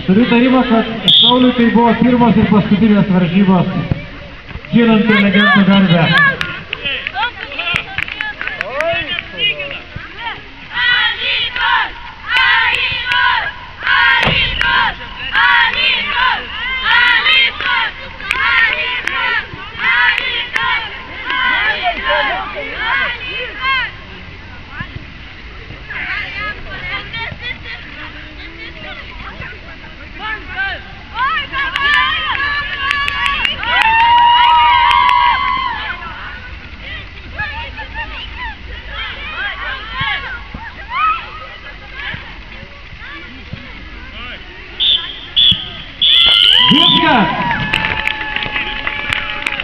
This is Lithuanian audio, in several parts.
Turiu tarimą, kad Sauliui tai buvo pirmos ir paskutinės varžybos ginant prelegentų garbę.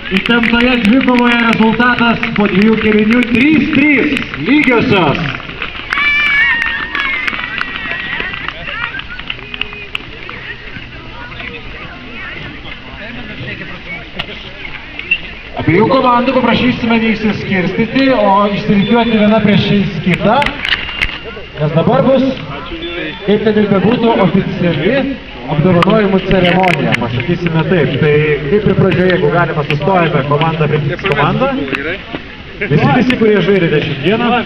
Įtemptoje dvikovoje rezultatas po 2 kėlinių 3-3 lygiosios. Abiejų komandų paprašysime neišsiskirstyti, o išsirikiuoti viena prieš kitą, nes dabar bus, kaip ten ir bebūtų, oficiali apdovanojimų ceremonija, pasakysime taip. Tai kaip ir pradžioje, jeigu galima, sustojame komandą prieš komandą. Visi, kurie žaidėte šiandieną.